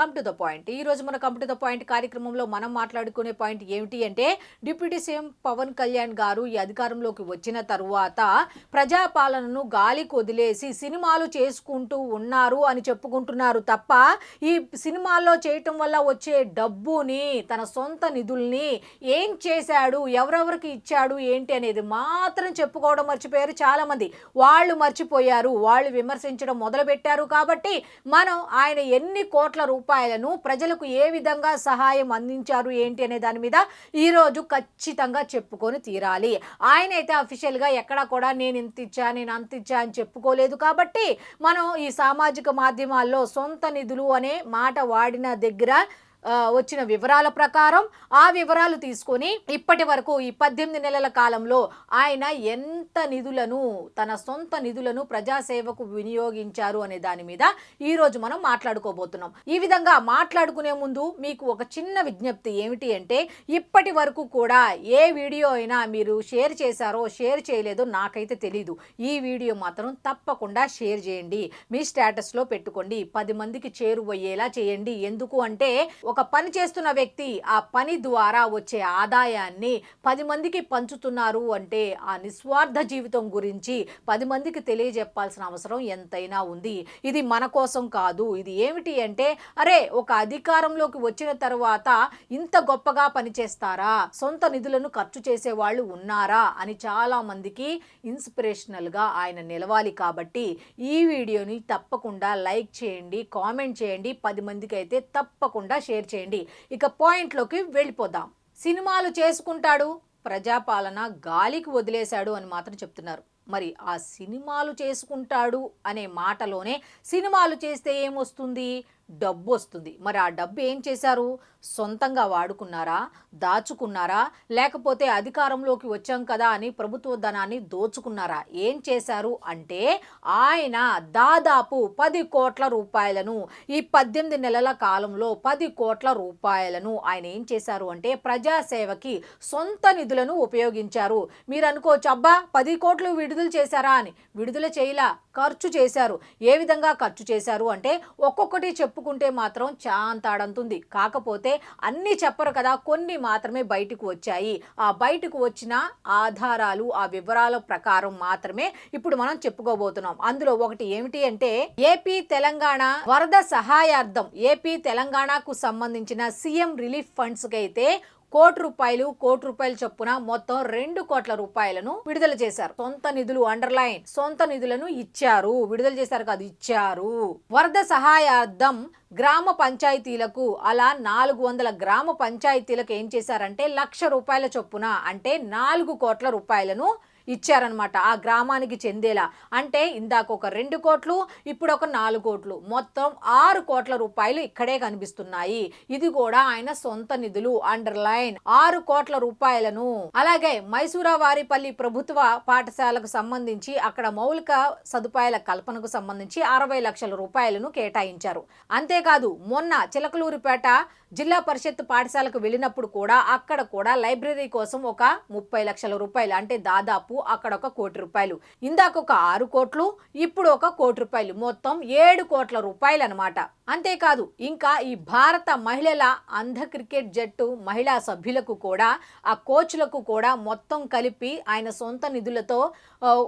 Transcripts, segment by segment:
Come to the point. ఈ రోజు మన కమ్ టు ద పాయింట్ కార్యక్రమంలో మనం మాట్లాడుకునే పాయింట్ ఏమిటి అంటే, డిప్యూటీ సీఎం పవన్ కళ్యాణ్ గారు ఈ అధికారంలోకి వచ్చిన తరువాత ప్రజాపాలనను గాలికి వదిలేసి సినిమాలు చేసుకుంటూ ఉన్నారు అని చెప్పుకుంటున్నారు తప్ప, ఈ సినిమాల్లో చేయటం వల్ల వచ్చే డబ్బుని, తన సొంత నిధుల్ని ఏం చేశాడు, ఎవరెవరికి ఇచ్చాడు ఏంటి అనేది మాత్రం చెప్పుకోవడం మర్చిపోయారు చాలామంది. వాళ్ళు మర్చిపోయారు, వాళ్ళు విమర్శించడం మొదలుపెట్టారు. కాబట్టి మనం ఆయన ఎన్ని కోట్ల రూపాయలను ప్రజలకు ఏ విధంగా సహాయం అందించారు ఏంటి అనే దాని మీద ఈరోజు ఖచ్చితంగా చెప్పుకొని తీరాలి. ఆయన అయితే అఫీషియల్గా ఎక్కడా కూడా నేను ఇంత ఇచ్చా, నేను అంత ఇచ్చా అని చెప్పుకోలేదు. కాబట్టి మనం ఈ సామాజిక మాధ్యమాల్లో సొంత నిధులు అనే మాట వాడిన దగ్గర వచ్చిన వివరాల ప్రకారం ఆ వివరాలు తీసుకొని ఇప్పటి వరకు ఈ 18 నెలల కాలంలో ఆయన ఎంత నిధులను, తన సొంత నిధులను ప్రజాసేవకు వినియోగించారు అనే దాని మీద ఈరోజు మనం మాట్లాడుకోబోతున్నాం. ఈ విధంగా మాట్లాడుకునే ముందు మీకు ఒక చిన్న విజ్ఞప్తి ఏమిటి అంటే, ఇప్పటి వరకు కూడా ఏ వీడియో అయినా మీరు షేర్ చేశారో షేర్ చేయలేదో నాకైతే తెలీదు. ఈ వీడియో మాత్రం తప్పకుండా షేర్ చేయండి, మీ స్టేటస్లో పెట్టుకోండి, 10 మందికి చేరువయ్యేలా చేయండి. ఎందుకు అంటే, ఒక పని చేస్తున్న వ్యక్తి ఆ పని ద్వారా వచ్చే ఆదాయాన్ని 10 మందికి పంచుతున్నారు అంటే ఆ నిస్వార్థ జీవితం గురించి 10 మందికి తెలియజెప్పాల్సిన అవసరం ఎంతైనా ఉంది. ఇది మన కోసం కాదు. ఇది ఏమిటి అంటే, అరే ఒక అధికారంలోకి వచ్చిన తర్వాత ఇంత గొప్పగా పనిచేస్తారా, సొంత నిధులను ఖర్చు చేసే వాళ్ళు ఉన్నారా అని చాలా మందికి ఇన్స్పిరేషనల్గా ఆయన నిలవాలి. కాబట్టి ఈ వీడియోని తప్పకుండా లైక్ చేయండి, కామెంట్ చేయండి, 10 మందికి అయితే తప్పకుండా షేర్ చేయండి. ఇక పాయింట్లోకి వెళ్ళిపోదాం. సినిమాలు చేసుకుంటాడు, ప్రజాపాలన గాలికి వదిలేశాడు అని మాత్రం చెప్తున్నారు. మరి ఆ సినిమాలు చేసుకుంటాడు అనే మాటలోనే సినిమాలు చేస్తే ఏమొస్తుంది? డబ్బు వస్తుంది. మరి ఆ డబ్బు ఏం చేశారు? సొంతంగా వాడుకున్నారా, దాచుకున్నారా, లేకపోతే అధికారంలోకి వచ్చాం కదా అని ప్రభుత్వ ధనాన్ని దోచుకున్నారా? ఏం చేశారు అంటే, ఆయన దాదాపు 10 కోట్ల రూపాయలను, ఈ 18 నెలల కాలంలో 10 కోట్ల రూపాయలను ఆయన ఏం చేశారు అంటే ప్రజాసేవకి సొంత నిధులను ఉపయోగించారు. మీరు అనుకోవచ్చు, అబ్బా 10 కోట్లు విడుదల చేశారా అని. విడుదల చేయలా, ఖర్చు చేశారు. ఏ విధంగా ఖర్చు చేశారు అంటే, ఒక్కొక్కటి చెప్పుకుంటే మాత్రం చాంతాడంతుంది. కాకపోతే అన్నీ చెప్పరు కదా, కొన్ని మాత్రమే బయటకు వచ్చాయి. ఆ బయటకు వచ్చిన ఆధారాలు, ఆ వివరాల ప్రకారం మాత్రమే ఇప్పుడు మనం చెప్పుకోబోతున్నాం. అందులో ఒకటి ఏమిటి అంటే, ఏపీ తెలంగాణ వరద సహాయార్థం ఏపీ తెలంగాణకు సంబంధించిన సీఎం రిలీఫ్ ఫండ్స్ కి అయితే కోటి రూపాయలు చొప్పున మొత్తం 2 కోట్ల రూపాయలను విడుదల చేశారు. సొంత నిధులు, అండర్లైన్, సొంత నిధులను ఇచ్చారు. విడుదల చేశారు కాదు, ఇచ్చారు. వరద సహాయార్థం గ్రామ పంచాయతీలకు, అలా 400 గ్రామ పంచాయతీలకు ఏం చేశారంటే 1,00,000 రూపాయల చొప్పున, అంటే 4 కోట్ల రూపాయలను ఇచ్చారనమాట ఆ గ్రామానికి చెందేలా. అంటే ఇందాక ఒక 2 కోట్లు, ఇప్పుడు ఒక 4 కోట్లు, మొత్తం 6 కోట్ల రూపాయలు ఇక్కడే కనిపిస్తున్నాయి. ఇది కూడా ఆయన సొంత నిధులు, అండర్లైన్ 6 కోట్ల రూపాయలను. అలాగే మైసూరావారిపల్లి ప్రభుత్వ పాఠశాలకు సంబంధించి అక్కడ మౌలిక సదుపాయాల కల్పనకు సంబంధించి 60 లక్షల రూపాయలను కేటాయించారు. అంతేకాదు మొన్న చిలకలూరిపేట జిల్లా పరిషత్ పాఠశాలకు వెళ్ళినప్పుడు కూడా అక్కడ కూడా లైబ్రరీ కోసం ఒక 30 లక్షల రూపాయలు, అంటే దాదాపు అక్కడ ఒక 1 కోటి రూపాయలు. ఇందాక ఒక 6 కోట్లు, ఇప్పుడు ఒక 1 కోటి రూపాయలు, మొత్తం 7 కోట్ల రూపాయలు అనమాట. అంతేకాదు ఇంకా ఈ భారత మహిళల అంధ క్రికెట్ జట్టు మహిళా సభ్యులకు కూడా, ఆ కోచ్లకు కూడా మొత్తం కలిపి ఆయన సొంత నిధులతో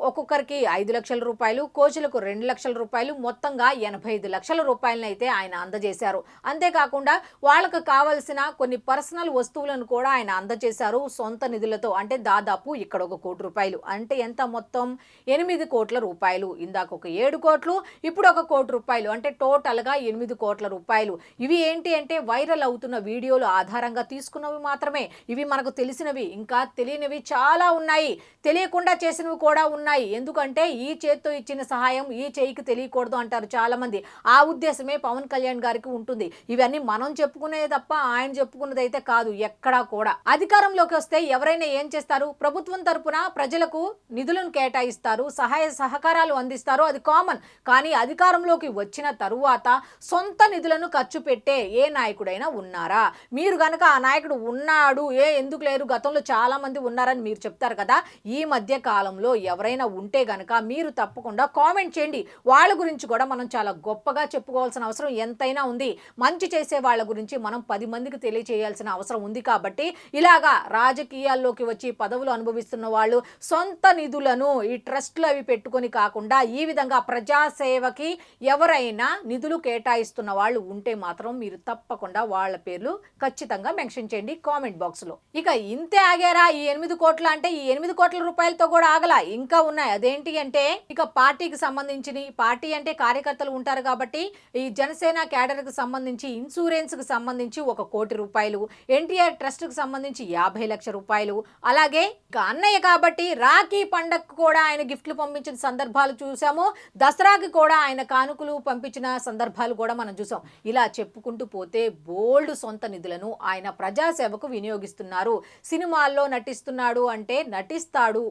ఒక్కొక్కరికి 5 లక్షల రూపాయలు, కోచ్లకు 2 లక్షల రూపాయలు, మొత్తంగా 85 లక్షల రూపాయలను అయితే ఆయన అందజేశారు. అంతేకాకుండా వాళ్ళకు కావలసిన కొన్ని పర్సనల్ వస్తువులను కూడా ఆయన అందజేశారు సొంత నిధులతో. అంటే దాదాపు ఇక్కడ ఒక 1 కోటి రూపాయలు, అంటే ఎంత మొత్తం 8 కోట్ల రూపాయలు. ఇందాక ఒక 7 కోట్లు, ఇప్పుడు ఒక 1 కోటి రూపాయలు, అంటే టోటల్గా 8 కోట్ల రూపాయలు. ఇవి ఏంటి అంటే వైరల్ అవుతున్న వీడియోలు ఆధారంగా తీసుకున్నవి మాత్రమే. ఇవి మనకు తెలిసినవి, ఇంకా తెలియనివి చాలా ఉన్నాయి, తెలియకుండా చేసినవి కూడా ఉన్నాయి. ఎందుకంటే ఈ చేత్తో ఇచ్చిన సహాయం ఈ చేయికి తెలియకూడదు అంటారు చాలా మంది. ఆ ఉద్దేశమే పవన్ కళ్యాణ్ గారికి ఉంటుంది. ఇవన్నీ మనం చెప్పుకునే చెప్పుకునే తప్ప ఆయన చెప్పుకున్నదైతే కాదు ఎక్కడా కూడా. అధికారంలోకి వస్తే ఎవరైనా ఏం చేస్తారు? ప్రభుత్వం తరపున ప్రజలకు నిధులను కేటాయిస్తారు, సహాయ సహకారాలు అందిస్తారు, అది కామన్. కానీ అధికారంలోకి వచ్చిన తరువాత సొంత నిధులను ఖర్చు పెట్టే ఏ నాయకుడైనా ఉన్నారా? మీరు గనక ఆ నాయకుడు ఉన్నాడు, ఎందుకు లేరు, గతంలో చాలా మంది ఉన్నారని మీరు చెప్తారు కదా. ఈ మధ్య కాలంలో ఎవరైనా ఉంటే గనక మీరు తప్పకుండా కామెంట్ చేయండి. వాళ్ళ గురించి కూడా మనం చాలా గొప్పగా చెప్పుకోవాల్సిన అవసరం ఎంతైనా ఉంది. మంచి చేసే వాళ్ళ గురించి మనం 10 మందికి తెలియచేయాల్సిన అవసరం ఉంది. కాబట్టి ఇలాగా రాజకీయాల్లోకి వచ్చి పదవులు అనుభవిస్తున్న వాళ్ళు సొంత నిధులను ఈ ట్రస్ట్లు అవి పెట్టుకొని కాకుండా ఈ విధంగా ప్రజాసేవకి ఎవరైనా నిధులు కేటాయిస్తున్న వాళ్ళు ఉంటే మాత్రం మీరు తప్పకుండా వాళ్ళ పేర్లు ఖచ్చితంగా మెన్షన్ చేయండి కామెంట్ బాక్స్ లో. ఇక ఇంతే ఆగారా ఈ 8 కోట్ల అంటే? ఈ 8 కోట్ల రూపాయలతో కూడా ఆగలా, ఇంకా ఉన్నాయి. అదేంటి అంటే ఇక పార్టీకి సంబంధించిన, పార్టీ అంటే కార్యకర్తలు ఉంటారు కాబట్టి ఈ జనసేన క్యాడర్ కి సంబంధించి ఇన్సూరెన్స్ కి సంబంధించి 1 కోటి రూపాయలు, ఎన్టీఆర్ ట్రస్ట్ కి సంబంధించి 50 లక్షల రూపాయలు, అలాగే ఇక అన్నయ్య కాబట్టి రాఖీ పండగకు కూడా ఆయన గిఫ్ట్లు పంపించిన సందర్భాలు చూసాము, దసరాకి కూడా ఆయన కానుకలు పంపించిన సందర్భాలు కూడా మనం చూసాం. ఇలా చెప్పుకుంటూ పోతే బోల్డ్ సొంత నిధులను ఆయన ప్రజాసేవకు వినియోగిస్తున్నారు. సినిమాల్లో నటిస్తున్నాడు అంటే నటిస్తాడు,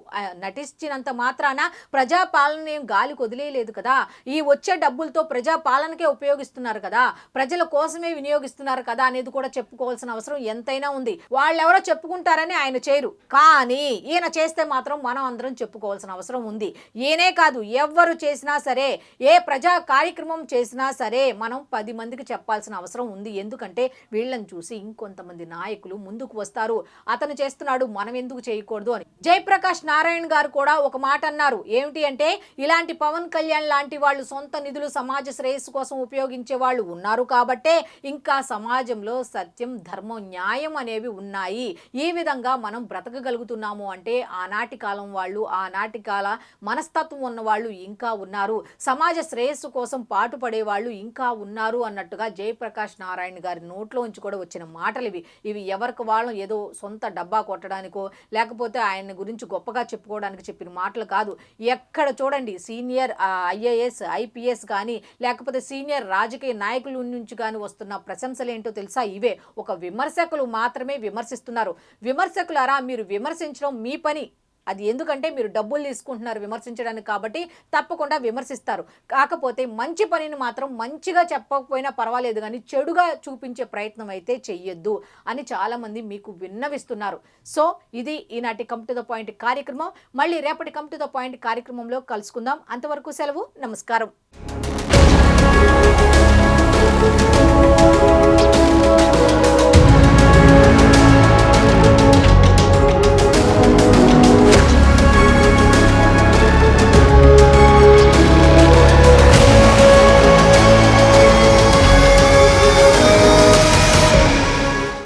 నటించినంత మాత్రాన ప్రజాపాలన ఏం గాలి వదిలేయలేదు కదా. ఈ వచ్చే డబ్బులతో ప్రజాపాలనకే ఉపయోగిస్తున్నారు కదా, ప్రజల కోసమే వినియోగిస్తున్నారు కదా అనేది కూడా చెప్పుకోవాల్సిన అవసరం ఎంతైనా ఉంది. వాళ్ళెవరో చెప్పుకుంటారని ఆయన చేయరు, కానీ ఈయన చేస్తే మాత్రం మనం అందరం చెప్పుకోవాల్సిన అవసరం ఉంది. ఈయనే కాదు, ఎవరు చేసినా సరే, ఏ ప్రజా కార్యక్రమం చేసినా సరే మనం 10 మందికి చెప్పాల్సిన అవసరం ఉంది. ఎందుకంటే వీళ్ళని చూసి ఇంకొంతమంది నాయకులు ముందుకు వస్తారు, అతను చేస్తున్నాడు మనం ఎందుకు చేయకూడదు అని. జయప్రకాష్ నారాయణ గారు కూడా ఒక మాట అన్నారు. ఏమిటి అంటే ఇలాంటి పవన్ కళ్యాణ్ లాంటి వాళ్ళు సొంత నిధులు సమాజ శ్రేయస్సు కోసం ఉపయోగించే వాళ్ళు ఉన్నారు కాబట్టే ఇంకా సమాజంలో సత్యం, ధర్మం, న్యాయం అనేవి ఉన్నాయి. ఈ విధంగా మనం బ్రతకగలుగుతున్నాము అంటే ఆనాటి కాలం వాళ్ళు, ఆనాటి కాల మనస్తత్వం ఉన్న వాళ్ళు ఇంకా ఉన్నారు, సమాజ శ్రేయస్సు కోసం పాటుపడే వాళ్ళు ఇంకా ఉన్నారు అన్నట్టుగా జయప్రకాష్ నారాయణ గారి నోట్లో నుంచి కూడా వచ్చిన మాటలు ఇవి ఎవరికి వాళ్ళం ఏదో సొంత డబ్బా కొట్టడానికో లేకపోతే ఆయన గురించి గొప్పగా చెప్పుకోవడానికి చెప్పిన మాటలు కాదు. ఎక్కడ చూడండి సీనియర్ ఐఏఎస్, ఐపీఎస్ కానీ లేకపోతే సీనియర్ రాజకీయ నాయకుల నుంచి కానీ వస్తున్న ప్రశంసలు ఏంటో తెలుసా? ఇవే. ఒక విమర్శకులు మాత్రమే విమర్శిస్తున్నారు. విమర్శకులారా, మీరు విమర్శించడం మీ పని. అది ఎందుకంటే మీరు డబ్బులు తీసుకుంటున్నారు విమర్శించడానికి కాబట్టి తప్పకుండా విమర్శిస్తారు. కాకపోతే మంచి పనిని మాత్రం మంచిగా చెప్పకపోయినా పర్వాలేదు, కానీ చెడుగా చూపించే ప్రయత్నం అయితే చెయ్యొద్దు అని చాలామంది మీకు విన్నవిస్తున్నారు. సో ఇది ఈనాటి కమ్ టు ద పాయింట్ కార్యక్రమం. మళ్ళీ రేపటి కమ్ టు ద పాయింట్ కార్యక్రమంలో కలుసుకుందాం. అంతవరకు సెలవు, నమస్కారం.